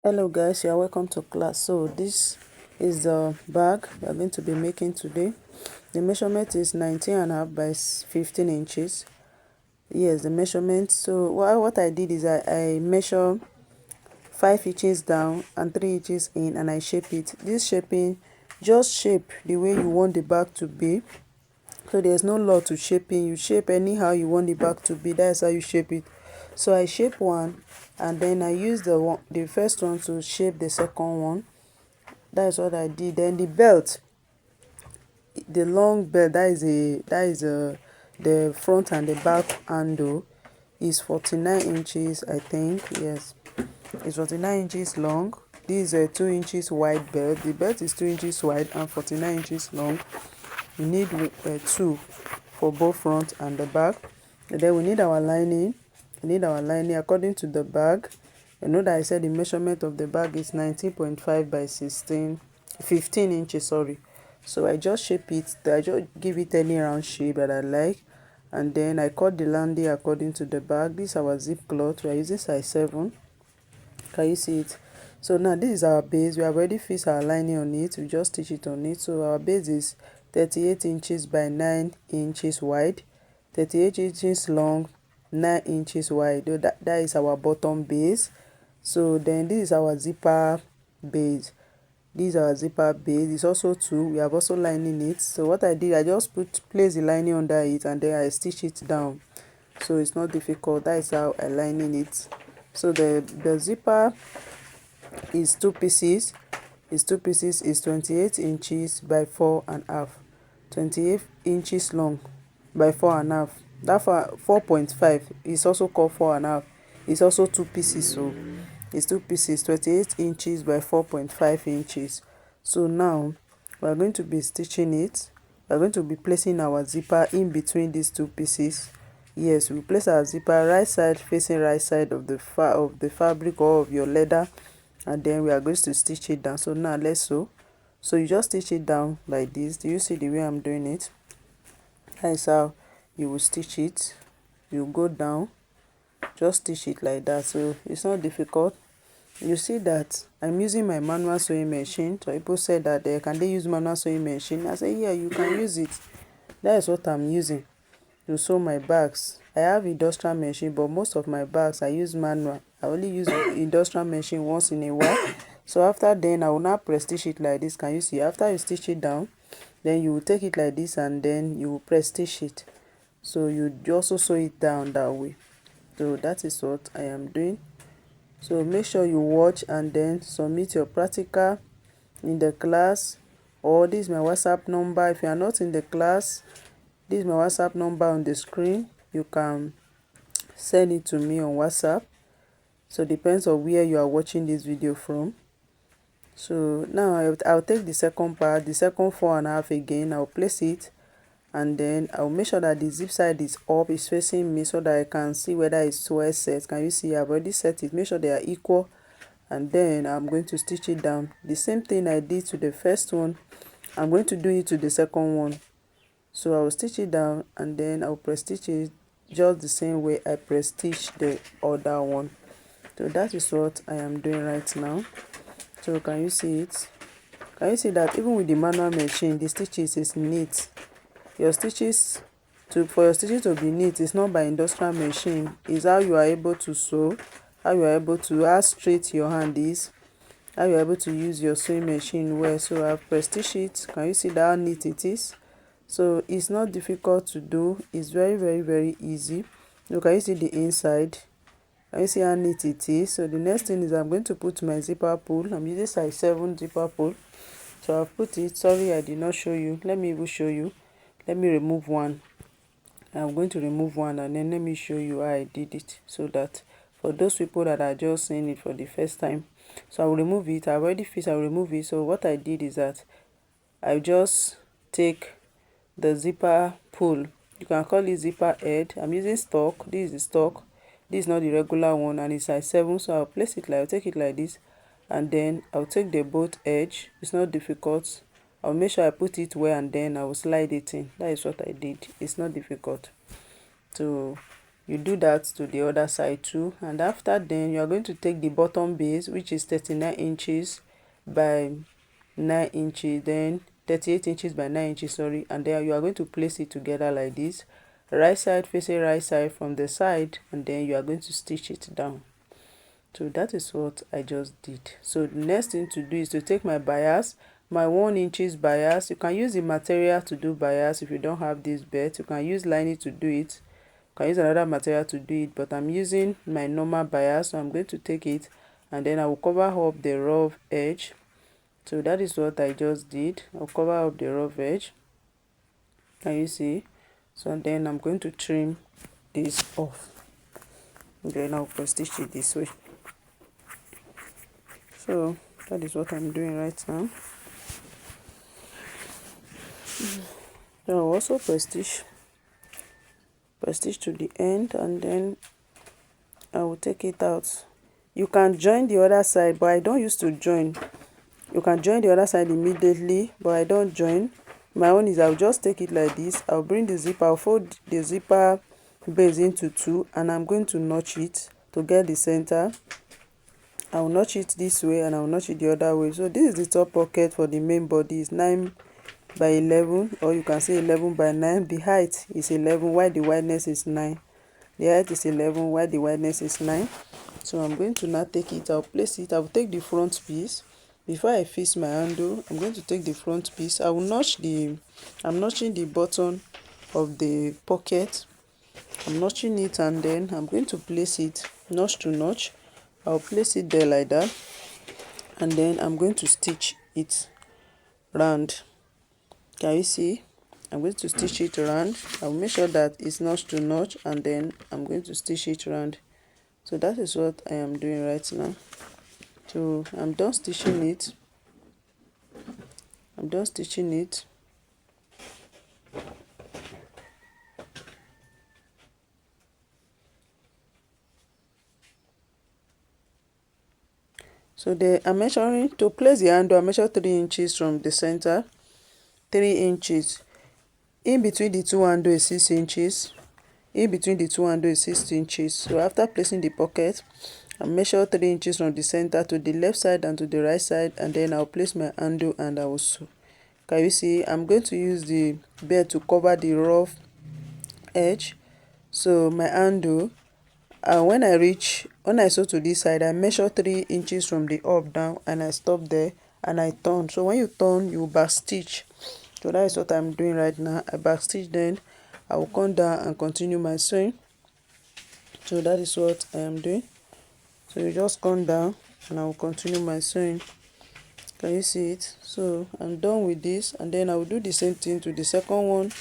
Hello guys, you are welcome to class. So this is the bag we are going to be making today. The measurement is 19.5 by 15 inches. Yes, the measurement. So what I did is I measure 5 inches down and 3 inches in, and I shape it. This shaping, just shape the way you want the bag to be. So there's no law to shaping. You shape anyhow you want the bag to be. That's how you shape it. So I shape one, and then I use the first one to shape the second one. That's what I did. Then the belt, the long belt, the front and the back handle is 49 inches, I think. Yes, it's 49 inches long. This is a 2 inches wide belt. The belt is 2 inches wide and 49 inches long. We need two for both front and the back. And then we need our lining. According to the bag. You know that I said the measurement of the bag is 19.5 by 15 inches, sorry. So I just shape it. I just give it any round shape that I like, and then I cut the landing according to the bag. This is our zip cloth. We are using size 7. Can you see it? So now this is our base. We have already fixed our lining on it. We just stitch it on it. So our base is 38 inches by 9 inches wide, 38 inches long, 9 inches wide. That is our bottom base. So then this is our zipper base. This is our zipper base. It's also 2. We have also lining it. So what I did, I just place the lining under it, and then I stitch it down. So it's not difficult. That is how I lining it. So the zipper is 2 pieces. Is 28 inches by 4.5. 28 inches long by 4.5. That 4.5 is also called 4.5. It's also 2 pieces. So it's 2 pieces, 28 inches by 4.5 inches. So now we are going to be stitching it. We are going to be placing our zipper in between these 2 pieces. Yes, we place our zipper right side facing right side of the fabric or of your leather, and then we are going to stitch it down. So now let's sew. So you just stitch it down like this. Do you see the way I'm doing it? That is how you will stitch it. You go down, just stitch it like that. So it's not difficult. You see that I'm using my manual sewing machine. So people said that can they use manual sewing machine? I say yeah, you can use it. That is what I'm using to sew my bags. I have industrial machine, but most of my bags I use manual. I only use industrial machine once in a while. So after then I will not press stitch it like this. Can you see? After you stitch it down, then you will take it like this, and then you will press stitch it. So you also sew it down that way. So that is what I am doing. So make sure you watch and then submit your practical in the class, or this is my WhatsApp number. If you are not in the class, this is my WhatsApp number on the screen. You can send it to me on WhatsApp. So depends on where you are watching this video from. So now I'll take the second part, the second 4.5 again. I'll place it, and then I'll make sure that the zip side is up, is facing me, so that I can see whether it's well set. Can you see? I've already set it. Make sure they are equal, and then I'm going to stitch it down. The same thing I did to the first one, I'm going to do it to the second one. So I will stitch it down, and then I'll press stitch it just the same way I press stitch the other one. So that is what I am doing right now. So can you see it? Can you see that even with the manual machine, the stitches is neat? Your stitches, for your stitches to be neat, it's not by industrial machine. It's how you are able to sew, how you are able to, how straight your hand is, how you are able to use your sewing machine well. So I've press stitch it. Can you see that how neat it is? So it's not difficult to do. It's very, very, very easy. Look, can you see the inside? Can you see how neat it is? So the next thing is I'm going to put my zipper pull. I'm using size 7 zipper pull. So I've put it. Sorry, I did not show you. Let me even show you. Let me remove one. I'm going to remove one, and then let me show you how I did it, so that for those people that are just seeing it for the first time. So I will remove it. I've already fixed. I'll remove it. So what I did is that I just take the zipper pull. You can call it zipper head. I'm using stock. This is the stock. This is not the regular one, and it's size 7. So I'll place it like, I'll take it like this, and then I'll take the both edge. It's not difficult. I'll make sure I put it where, and then I will slide it in. That is what I did. It's not difficult. So you do that to the other side too. And after then, you are going to take the bottom base, which is 39 inches by 9 inches, then 38 inches by 9 inches, sorry, and then you are going to place it together like this, right side facing right side from the side, and then you are going to stitch it down. So that is what I just did. So the next thing to do is to take my bias, my 1 inches bias. You can use the material to do bias. If you don't have this belt, you can use lining to do it. You can use another material to do it, but I'm using my normal bias, so I'm going to take it, and then I will cover up the rough edge. So that is what I just did. I'll cover up the rough edge. Can you see? So then I'm going to trim this off. Then I'll stitch it this way. So that is what I'm doing right now. Then I'll also press stitch to the end, and then I will take it out. You can join the other side, but I don't used to join. You can join the other side immediately, but I don't join. My own is I'll just take it like this. I'll bring the zipper, I'll fold the zipper base into two, and I'm going to notch it to get the center. I'll notch it this way and I'll notch it the other way. So this is the top pocket for the main body. It's 9 by 11, or you can say 11 by 9. The height is 11 while the wideness is 9. The height is 11 while the wideness is 9. So I'm going to now take it, I'll place it, I'll take the front piece. Before I fix my handle, I'm going to take the front piece. I will notch I'm notching the button of the pocket. I'm notching it, and then I'm going to place it notch to notch. I'll place it there like that, and then I'm going to stitch it round. Can you see? I'm going to stitch it around. I'll make sure that it's notch to notch, and then I'm going to stitch it around. So that is what I am doing right now. So I'm done stitching it. I'm done stitching it. So I'm measuring to place the handle. I measure 3 inches from the center. 3 inches. In between the two handles is 6 inches. In between the two handles is 6 inches. So after placing the pocket, I measure 3 inches from the center to the left side and to the right side, and then I'll place my handle and I will sew. Can you see? I'm going to use the belt to cover the rough edge. So my handle, when I sew to this side, I measure 3 inches from the up down, and I stop there and I turn. So when you turn, you back stitch. So that is what I'm doing right now. I back stitch, then I will come down and continue my sewing. So that is what I am doing. So you just come down and I will continue my sewing. Can you see it? So I'm done with this, and then I will do the same thing to the second one.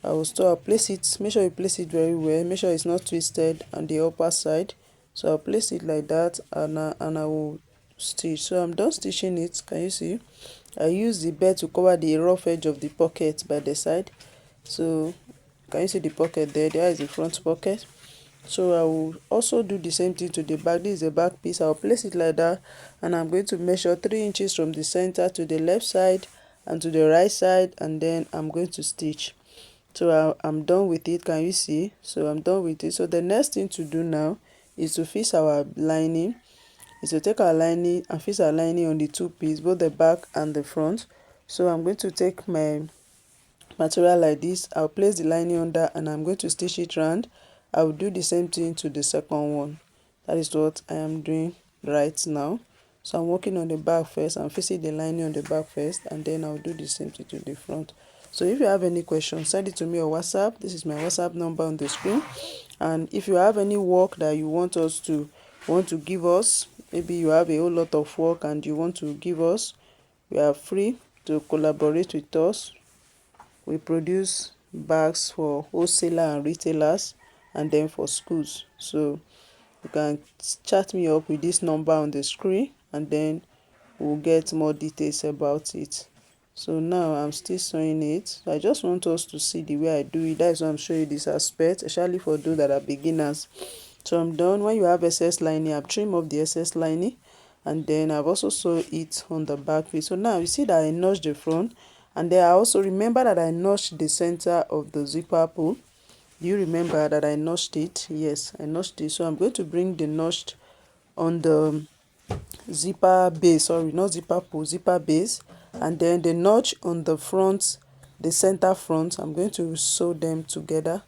I will I'll place it, make sure you place it very well, make sure it's not twisted on the upper side. So I'll place it like that, and I will stitch. So I'm done stitching it. Can you see? I use the belt to cover the rough edge of the pocket by the side. So can you see the pocket there? There is the front pocket. So I will also do the same thing to the back. This is the back piece. I'll place it like that, and I'm going to measure 3 inches from the center to the left side and to the right side, and then I'm going to stitch. So I'm done with it. Can you see? So I'm done with it. So the next thing to do now is to fix our lining. Is to take our lining and fix our lining on the two pieces, both the back and the front. So I'm going to take my material like this. I'll place the lining under, and I'm going to stitch it round. I will do the same thing to the second one. That is what I am doing right now. So I'm working on the back first. I'm fixing the lining on the back first, and then I'll do the same thing to the front. So if you have any questions, send it to me on WhatsApp. This is my WhatsApp number on the screen. And if you have any work that you want to give us, maybe you have a whole lot of work and you want to give us, we are free to collaborate with us. We produce bags for wholesaler and retailers, and then for schools. So you can chat me up with this number on the screen, and then we'll get more details about it. So now I'm still sewing it. I just want us to see the way I do it. That's why I'm showing you this aspect, especially for those that are beginners. So I'm done. When you have excess lining, I've trimmed off the excess lining, and then I've also sewed it on the back piece. So now you see that I notched the front, and then I also remember that I notched the center of the zipper pull. Do you remember that I notched it? Yes, I notched it. So I'm going to bring the notch on the zipper base, sorry, not zipper pull, zipper base, and then the notch on the front, the center front. I'm going to sew them together.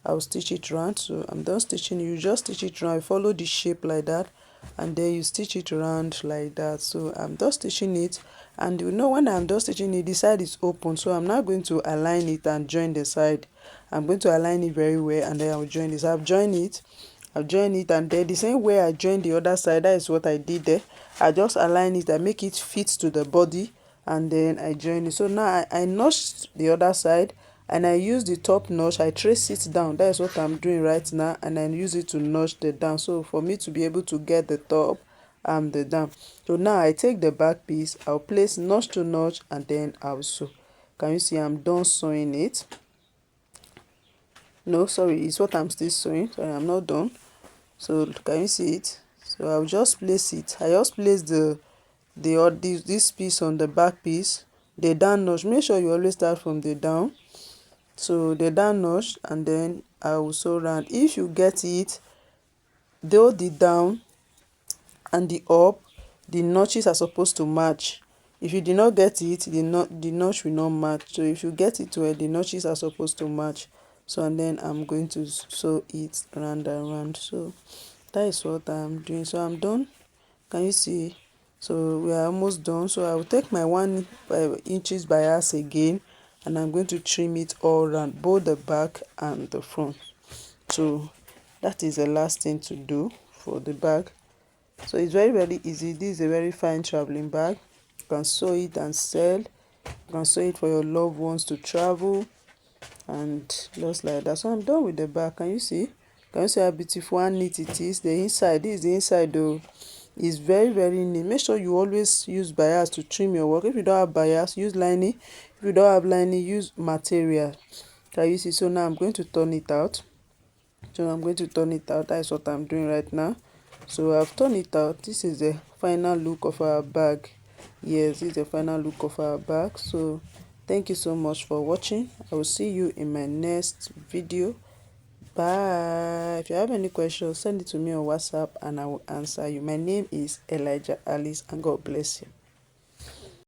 I'll stitch it round. So I'm done stitching. You just stitch it round, follow the shape like that, and then you stitch it around like that. So I'm done stitching it, and you know when I'm done stitching it, the side is open, so I'm now going to align it and join the side. I'm going to align it very well, and then I'll join this. I've joined it, and then the same way I joined the other side, that is what I did there. I just align it, I make it fit to the body, and then I join it. So now I notched the other side, and I use the top notch, I trace it down. That is what I'm doing right now, and I use it to notch the down, so for me to be able to get the top and the down. So now I take the back piece, I'll place notch to notch, and then I'll sew. Can you see I'm done sewing it? No, sorry, it's what I'm still sewing. Sorry, I'm not done. So can you see it? So I'll just place it. I just place this piece on the back piece, the down notch. Make sure you always start from the down. So the down notch, and then I will sew round. If you get it, though the down and the up, the notches are supposed to match. If you did not get it, the notch will not match. So if you get it well, the notches are supposed to match. So and then I'm going to sew it round and round. So that is what I'm doing. So I'm done. Can you see? So we are almost done. So I will take my 1 inches bias again, and I'm going to trim it all around, both the back and the front. So that is the last thing to do for the bag. So it's very easy. This is a very fine traveling bag. You can sew it and sell. You can sew it for your loved ones to travel, and just like that. So I'm done with the bag. Can you see? Can you see how beautiful and neat it is? The inside, this is the inside though. It's very neat. Make sure you always use bias to trim your work. If you don't have bias, use lining. If you don't have lining, use material. Can you see? So now I'm going to turn it out. That is what I'm doing right now. So I've turned it out. This is the final look of our bag. Yes, this is the final look of our bag. So thank you so much for watching. I will see you in my next video. Bye. If you have any questions, send it to me on WhatsApp and I will answer you. My name is Elijah Alice, and God bless you.